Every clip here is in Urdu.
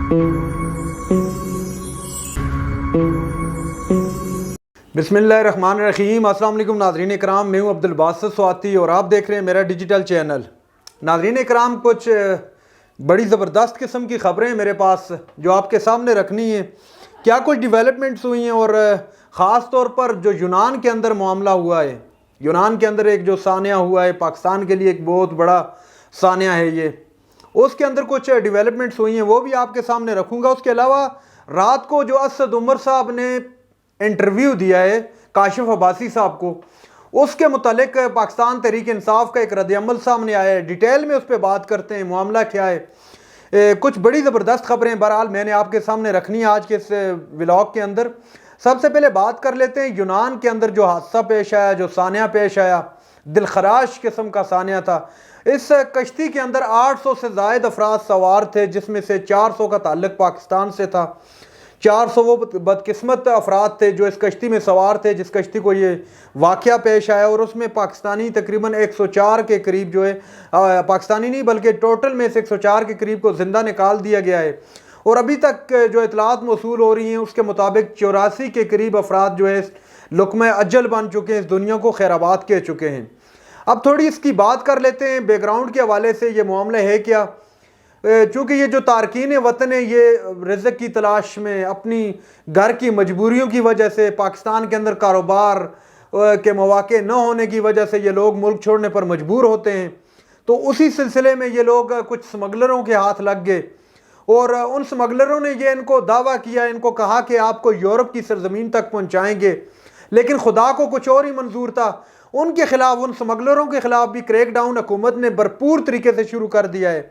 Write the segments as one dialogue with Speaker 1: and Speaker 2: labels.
Speaker 1: بسم اللہ الرحمن الرحیم۔ السلام علیکم ناظرین اکرام، میں ہوں عبدالباسط سواتی اور آپ دیکھ رہے ہیں میرا ڈیجیٹل چینل۔ ناظرین اکرام، کچھ بڑی زبردست قسم کی خبریں میرے پاس جو آپ کے سامنے رکھنی ہیں۔ کیا کچھ ڈیولپمنٹس ہوئی ہیں، اور خاص طور پر جو یونان کے اندر معاملہ ہوا ہے، یونان کے اندر ایک جو سانحہ ہوا ہے، پاکستان کے لیے ایک بہت بڑا سانحہ ہے یہ، اس کے اندر کچھ ڈیولپمنٹس ہوئی ہیں، وہ بھی آپ کے سامنے رکھوں گا۔ اس کے علاوہ رات کو جو اسد عمر صاحب نے انٹرویو دیا ہے کاشف عباسی صاحب کو، اس کے متعلق پاکستان تحریک انصاف کا ایک رد عمل سامنے آیا ہے۔ ڈیٹیل میں اس پہ بات کرتے ہیں، معاملہ کیا ہے۔ کچھ بڑی زبردست خبریں بہرحال میں نے آپ کے سامنے رکھنی ہے آج کے اس ولاگ کے اندر۔ سب سے پہلے بات کر لیتے ہیں یونان کے اندر جو حادثہ پیش آیا، جو سانحہ پیش آیا، دلخراش قسم کا سانحہ تھا۔ اس کشتی کے اندر 800 سے زائد افراد سوار تھے، جس میں سے 400 کا تعلق پاکستان سے تھا۔ 400 وہ بدقسمت افراد تھے جو اس کشتی میں سوار تھے، جس کشتی کو یہ واقعہ پیش آیا، اور اس میں پاکستانی تقریباً 104 کے قریب جو ہے، پاکستانی نہیں بلکہ ٹوٹل میں سے 104 کے قریب کو زندہ نکال دیا گیا ہے۔ اور ابھی تک جو اطلاعات موصول ہو رہی ہیں اس کے مطابق 84 کے قریب افراد جو ہے لقمہ اجل بن چکے ہیں، اس دنیا کو خیر آباد کہہ چکے ہیں۔ اب تھوڑی اس کی بات کر لیتے ہیں بیک گراؤنڈ کے حوالے سے، یہ معاملہ ہے کیا۔ چونکہ یہ جو تارکین وطن ہیں، یہ رزق کی تلاش میں، اپنی گھر کی مجبوریوں کی وجہ سے، پاکستان کے اندر کاروبار کے مواقع نہ ہونے کی وجہ سے یہ لوگ ملک چھوڑنے پر مجبور ہوتے ہیں۔ تو اسی سلسلے میں یہ لوگ کچھ سمگلروں کے ہاتھ لگ گئے، اور ان سمگلروں نے یہ ان کو دعویٰ کیا، ان کو کہا کہ آپ کو یورپ کی سرزمین تک پہنچائیں گے، لیکن خدا کو کچھ اور ہی منظور تھا۔ ان کے خلاف، ان سمگلروں کے خلاف بھی کریک ڈاؤن حکومت نے بھرپور طریقے سے شروع کر دیا ہے۔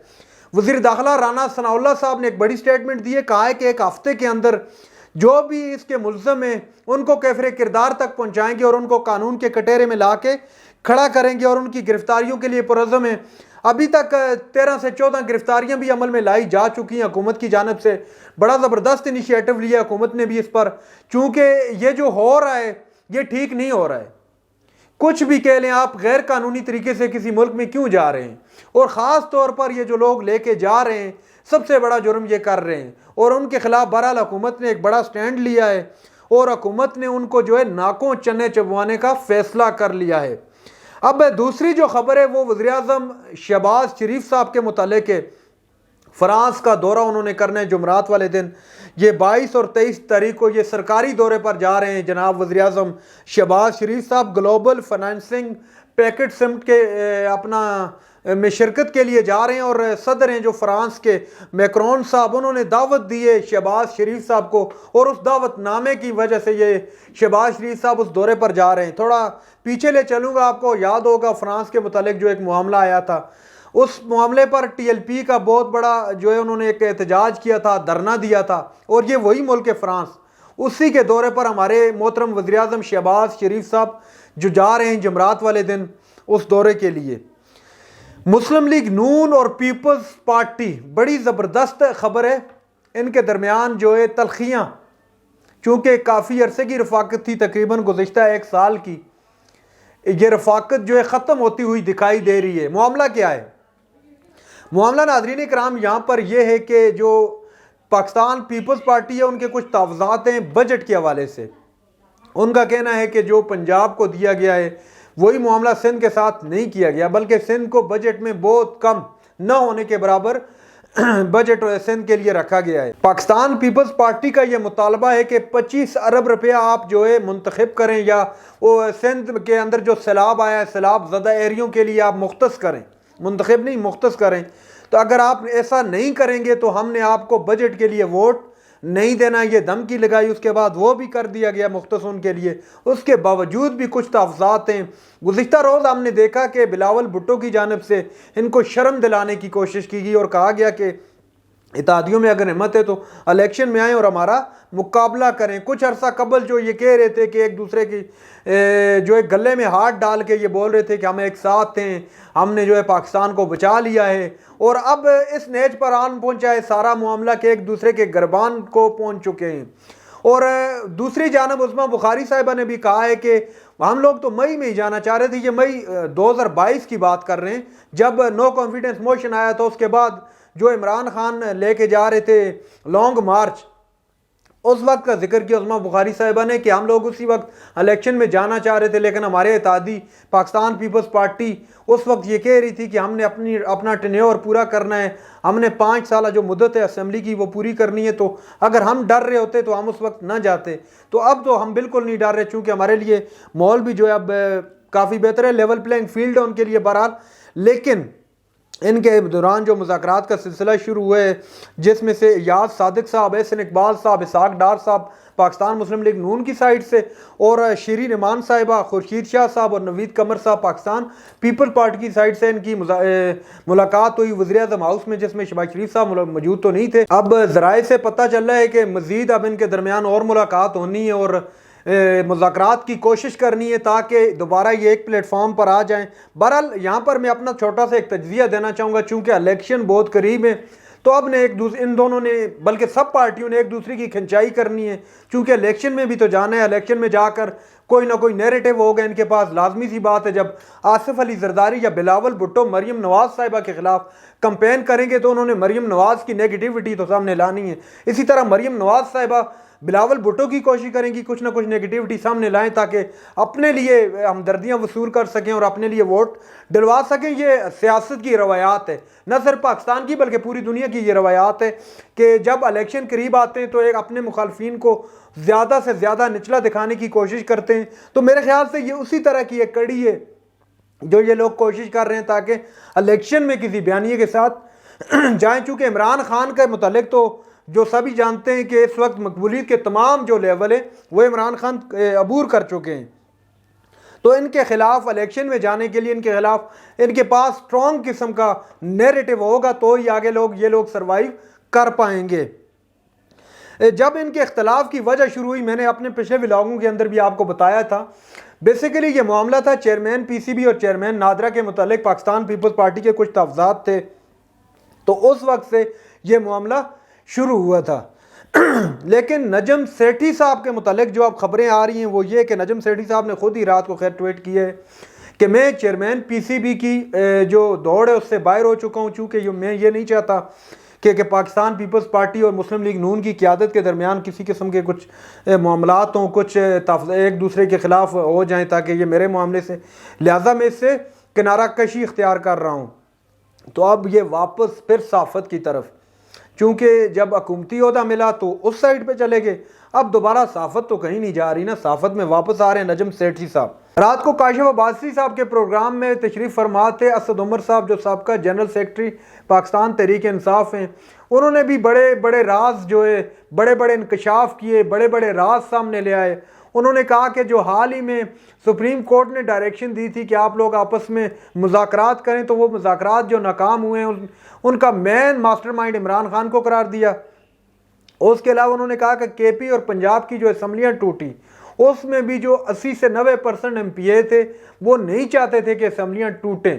Speaker 1: وزیر داخلہ رانا ثناء اللہ صاحب نے ایک بڑی سٹیٹمنٹ دی ہے، کہا ہے کہ ایک ہفتے کے اندر جو بھی اس کے ملزم ہیں ان کو کیفر کردار تک پہنچائیں گے، اور ان کو قانون کے کٹہرے میں لا کے کھڑا کریں گے، اور ان کی گرفتاریوں کے لیے پرعزم ہیں۔ ابھی تک 13 سے 14 گرفتاریاں بھی عمل میں لائی جا چکی ہیں حکومت کی جانب سے۔ بڑا زبردست انیشیٹو لیا حکومت نے بھی اس پر، چونکہ یہ جو ہو رہا ہے یہ ٹھیک نہیں ہو رہا ہے۔ کچھ بھی کہہ لیں آپ، غیر قانونی طریقے سے کسی ملک میں کیوں جا رہے ہیں، اور خاص طور پر یہ جو لوگ لے کے جا رہے ہیں سب سے بڑا جرم یہ کر رہے ہیں، اور ان کے خلاف بہرحال حکومت نے ایک بڑا سٹینڈ لیا ہے، اور حکومت نے ان کو جو ہے ناکوں چنے چبوانے کا فیصلہ کر لیا ہے۔ اب دوسری جو خبر ہے وہ وزیراعظم شہباز شریف صاحب کے متعلق ہے۔ فرانس کا دورہ انہوں نے کرنا ہے جمعرات والے دن، یہ 22 اور 23 تاریخ کو یہ سرکاری دورے پر جا رہے ہیں جناب وزیراعظم شہباز شریف صاحب۔ گلوبل فائنینسنگ پیکٹ سمٹ کے میں شرکت کے لیے جا رہے ہیں، اور صدر ہیں جو فرانس کے میکرون صاحب، انہوں نے دعوت دی ہے شہباز شریف صاحب کو، اور اس دعوت نامے کی وجہ سے یہ شہباز شریف صاحب اس دورے پر جا رہے ہیں۔ تھوڑا پیچھے لے چلوں گا، آپ کو یاد ہوگا فرانس کے متعلق جو ایک معاملہ آیا تھا، اس معاملے پر ٹی ایل پی کا بہت بڑا جو ہے انہوں نے ایک احتجاج کیا تھا، دھرنا دیا تھا، اور یہ وہی ملک ہے فرانس، اسی کے دورے پر ہمارے محترم وزیراعظم شہباز شریف صاحب جو جا رہے ہیں جمعرات والے دن اس دورے کے لیے۔ مسلم لیگ نون اور پیپلز پارٹی، بڑی زبردست خبر ہے، ان کے درمیان جو ہے تلخیاں، چونکہ کافی عرصے کی رفاقت تھی، تقریباً گزشتہ 1 سال کی، یہ رفاقت جو ہے ختم ہوتی ہوئی دکھائی دے رہی ہے۔ معاملہ کیا ہے؟ معاملہ ناظرین اکرام یہاں پر یہ ہے کہ جو پاکستان پیپلز پارٹی ہے، ان کے کچھ تحفظات ہیں بجٹ کے حوالے سے۔ ان کا کہنا ہے کہ جو پنجاب کو دیا گیا ہے وہی معاملہ سندھ کے ساتھ نہیں کیا گیا، بلکہ سندھ کو بجٹ میں بہت کم، نہ ہونے کے برابر بجٹ سندھ کے لیے رکھا گیا ہے۔ پاکستان پیپلز پارٹی کا یہ مطالبہ ہے کہ 25 ارب روپیہ آپ جو ہے منتخب کریں، یا وہ سندھ کے اندر جو سیلاب آیا ہے، سیلاب زدہ ایریوں کے لیے آپ مختص کریں، منتخب نہیں مختص کریں۔ تو اگر آپ ایسا نہیں کریں گے تو ہم نے آپ کو بجٹ کے لیے ووٹ نہیں دینا، یہ دھمکی لگائی۔ اس کے بعد وہ بھی کر دیا گیا مختص ان کے لیے۔ اس کے باوجود بھی کچھ تحفظات ہیں۔ گزشتہ روز ہم نے دیکھا کہ بلاول بھٹو کی جانب سے ان کو شرم دلانے کی کوشش کی گئی، اور کہا گیا کہ اتحادیوں میں اگر ہمت ہے تو الیکشن میں آئیں اور ہمارا مقابلہ کریں۔ کچھ عرصہ قبل جو یہ کہہ رہے تھے کہ ایک دوسرے کی جو ایک گلے میں ہاتھ ڈال کے یہ بول رہے تھے کہ ہم ایک ساتھ ہیں، ہم نے جو ہے پاکستان کو بچا لیا ہے، اور اب اس نیج پر آن پہنچا ہے سارا معاملہ کہ ایک دوسرے کے گربان کو پہنچ چکے ہیں۔ اور دوسری جانب عظمیٰ بخاری صاحبہ نے بھی کہا ہے کہ ہم لوگ تو مئی میں ہی جانا چاہ رہے تھے، یہ مئی 2022 کی بات کر رہے ہیں، جب نو کانفیڈنس موشن آیا تھا، اس کے بعد جو عمران خان لے کے جا رہے تھے لانگ مارچ، اس وقت کا ذکر کیا عظمیٰ بخاری صاحبہ نے کہ ہم لوگ اسی وقت الیکشن میں جانا چاہ رہے تھے، لیکن ہمارے اتحادی پاکستان پیپلز پارٹی اس وقت یہ کہہ رہی تھی کہ ہم نے اپنا ٹینیور پورا کرنا ہے، ہم نے 5 سالہ جو مدت ہے اسمبلی کی وہ پوری کرنی ہے، تو اگر ہم ڈر رہے ہوتے تو ہم اس وقت نہ جاتے۔ تو اب تو ہم بالکل نہیں ڈر رہے، چونکہ ہمارے لیے ماحول بھی جو ہے اب کافی بہتر ہے، لیول پلینگ فیلڈ ہے ان کے لیے بہرحال۔ لیکن ان کے دوران جو مذاکرات کا سلسلہ شروع ہوئے، جس میں سے ایاز صادق صاحب، احسن اقبال صاحب، اسحاق ڈار صاحب پاکستان مسلم لیگ نون کی سائٹ سے، اور شیرین امان صاحبہ، خورشید شاہ صاحب اور نوید قمر صاحب پاکستان پیپل پارٹی کی سائٹ سے ان کی ملاقات ہوئی وزیر اعظم ہاؤس میں، جس میں شہباز شریف صاحب موجود تو نہیں تھے۔ اب ذرائع سے پتہ چل رہا ہے کہ مزید اب ان کے درمیان اور ملاقات ہونی ہے اور مذاکرات کی کوشش کرنی ہے تاکہ دوبارہ یہ ایک پلیٹ فارم پر آ جائیں۔ بہرحال یہاں پر میں اپنا چھوٹا سا ایک تجزیہ دینا چاہوں گا، چونکہ الیکشن بہت قریب ہے، تو اب نے ان دونوں نے بلکہ سب پارٹیوں نے ایک دوسرے کی کھنچائی کرنی ہے، چونکہ الیکشن میں بھی تو جانا ہے۔ الیکشن میں جا کر کوئی نہ کوئی نیریٹو ہوگا ان کے پاس، لازمی سی بات ہے۔ جب آصف علی زرداری یا بلاول بھٹو مریم نواز صاحبہ کے خلاف کمپین کریں گے تو انہوں نے مریم نواز کی نیگیٹیوٹی تو سامنے لانی ہے، اسی طرح مریم نواز صاحبہ بلاول بھٹو کی کوشش کریں گی کچھ نہ کچھ نیگیٹیوٹی سامنے لائیں تاکہ اپنے لیے ہمدردیاں وصول کر سکیں اور اپنے لیے ووٹ ڈلوا سکیں۔ یہ سیاست کی روایات ہے، نہ صرف پاکستان کی بلکہ پوری دنیا کی یہ روایات ہے کہ جب الیکشن قریب آتے ہیں تو ایک اپنے مخالفین کو زیادہ سے زیادہ نچلا دکھانے کی کوشش کرتے ہیں۔ تو میرے خیال سے یہ اسی طرح کی ایک کڑی ہے جو یہ لوگ کوشش کر رہے ہیں تاکہ الیکشن میں کسی بیانیے کے ساتھ جائیں، چونکہ عمران خان کے متعلق تو جو سبھی جانتے ہیں کہ اس وقت مقبولیت کے تمام جو لیول ہیں وہ عمران خان عبور کر چکے ہیں، تو ان کے خلاف الیکشن میں جانے کے لیے ان کے پاس سٹرونگ قسم کا نیریٹو ہوگا تو ہی آگے یہ لوگ سروائیو کر پائیں گے۔ جب ان کے اختلاف کی وجہ شروع ہوئی، میں نے اپنے پچھلے ولاگوں کے اندر بھی آپ کو بتایا تھا، بیسیکلی یہ معاملہ تھا چیئرمین پی سی بی اور چیئرمین نادرا کے متعلق پاکستان پیپلز پارٹی کے کچھ تحفظات تھے، تو اس وقت سے یہ معاملہ شروع ہوا تھا۔ لیکن نجم سیٹھی صاحب کے متعلق جو اب خبریں آ رہی ہیں وہ یہ کہ نجم سیٹھی صاحب نے خود ہی رات کو خیر ٹویٹ کی ہے کہ میں چیئرمین پی سی بی کی جو دوڑ ہے اس سے باہر ہو چکا ہوں، چونکہ میں یہ نہیں چاہتا کہ پاکستان پیپلز پارٹی اور مسلم لیگ نون کی قیادت کے درمیان کسی قسم کے کچھ معاملات ہوں، کچھ ایک دوسرے کے خلاف ہو جائیں تاکہ یہ میرے معاملے سے، لہٰذا میں اس سے کنارہ کشی اختیار کر رہا ہوں۔ تو اب یہ واپس پھر صحافت کی طرف، چونکہ جب حکومتی عہدہ ملا تو اس سائڈ پہ چلے گئے، اب دوبارہ صحافت تو کہیں نہیں جا رہی نا، صحافت میں واپس آ رہے ہیں نجم سیٹھی صاحب۔ رات کو کاشف عباسی صاحب کے پروگرام میں تشریف فرما تھے اسد عمر صاحب جو سابقہ جنرل سیکرٹری پاکستان تحریک انصاف ہیں، انہوں نے بھی بڑے بڑے راز جو ہے بڑے بڑے انکشاف کیے، بڑے بڑے راز سامنے لے آئے۔ انہوں نے کہا کہ جو حال ہی میں سپریم کورٹ نے ڈائریکشن دی تھی کہ آپ لوگ آپس میں مذاکرات کریں، تو وہ مذاکرات جو ناکام ہوئے ہیں ان کا مین ماسٹر مائنڈ عمران خان کو قرار دیا۔ اس کے علاوہ انہوں نے کہا کہ کے پی اور پنجاب کی جو اسمبلیاں ٹوٹی اس میں بھی جو 80 سے 90% ایم پی اے تھے وہ نہیں چاہتے تھے کہ اسمبلیاں ٹوٹیں،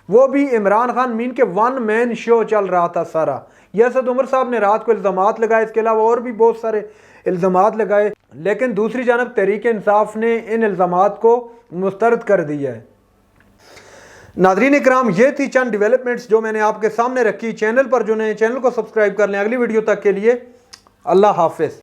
Speaker 1: وہ بھی عمران خان مین کے ون مین شو چل رہا تھا سارا۔ یہ اسد عمر صاحب نے رات کو الزامات لگائے، اس کے علاوہ اور بھی بہت سارے الزامات لگائے، لیکن دوسری جانب تحریک انصاف نے ان الزامات کو مسترد کر دیا ہے۔ ناظرین اکرام، یہ تھی چند ڈیولپمنٹس جو میں نے آپ کے سامنے رکھی۔ چینل پر جو نئے چینل کو سبسکرائب کر لیں۔ اگلی ویڈیو تک کے لیے اللہ حافظ۔